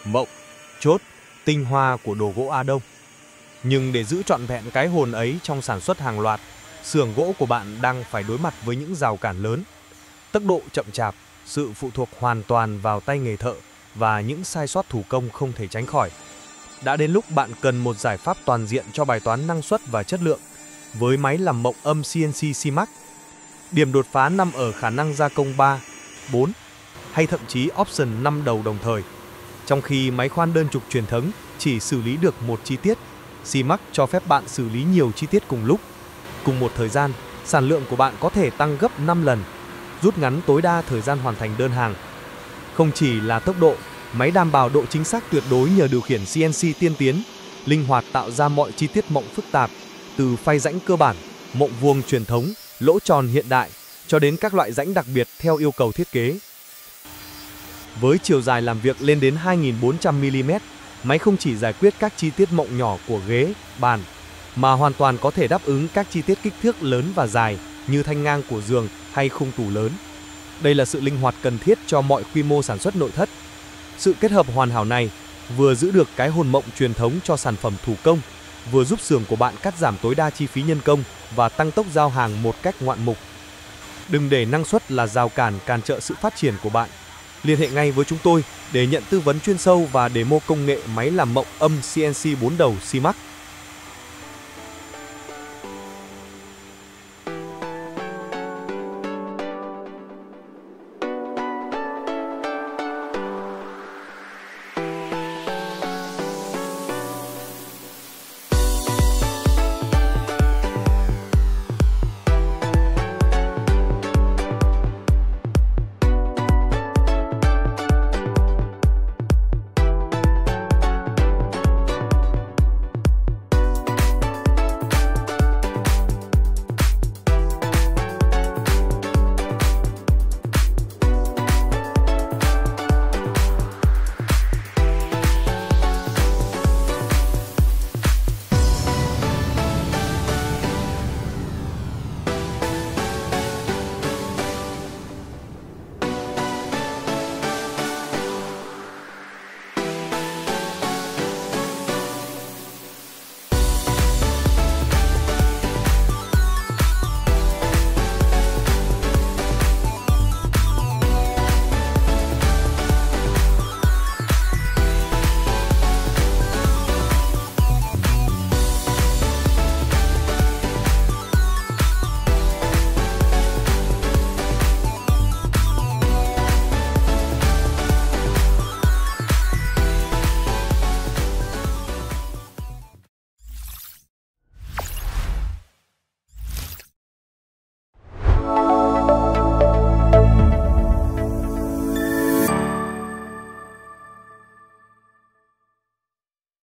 mộng, chốt, tinh hoa của đồ gỗ Á Đông. Nhưng để giữ trọn vẹn cái hồn ấy trong sản xuất hàng loạt, xưởng gỗ của bạn đang phải đối mặt với những rào cản lớn. Tốc độ chậm chạp, sự phụ thuộc hoàn toàn vào tay nghề thợ và những sai sót thủ công không thể tránh khỏi. Đã đến lúc bạn cần một giải pháp toàn diện cho bài toán năng suất và chất lượng với máy làm mộng âm CNC SEMAC. Điểm đột phá nằm ở khả năng gia công 3, 4 hay thậm chí option 5 đầu đồng thời. Trong khi máy khoan đơn trục truyền thống chỉ xử lý được một chi tiết, SEMAC cho phép bạn xử lý nhiều chi tiết cùng lúc. Cùng một thời gian, sản lượng của bạn có thể tăng gấp 5 lần, rút ngắn tối đa thời gian hoàn thành đơn hàng. Không chỉ là tốc độ, máy đảm bảo độ chính xác tuyệt đối nhờ điều khiển CNC tiên tiến, linh hoạt tạo ra mọi chi tiết mộng phức tạp, từ phay rãnh cơ bản, mộng vuông truyền thống, lỗ tròn hiện đại, cho đến các loại rãnh đặc biệt theo yêu cầu thiết kế. Với chiều dài làm việc lên đến 2.400mm, máy không chỉ giải quyết các chi tiết mộng nhỏ của ghế, bàn, mà hoàn toàn có thể đáp ứng các chi tiết kích thước lớn và dài như thanh ngang của giường hay khung tủ lớn. Đây là sự linh hoạt cần thiết cho mọi quy mô sản xuất nội thất. Sự kết hợp hoàn hảo này vừa giữ được cái hồn mộng truyền thống cho sản phẩm thủ công, vừa giúp xưởng của bạn cắt giảm tối đa chi phí nhân công và tăng tốc giao hàng một cách ngoạn mục. Đừng để năng suất là rào cản cản trở sự phát triển của bạn. Liên hệ ngay với chúng tôi để nhận tư vấn chuyên sâu và demo công nghệ máy làm mộng âm CNC 4 đầu SEMAC.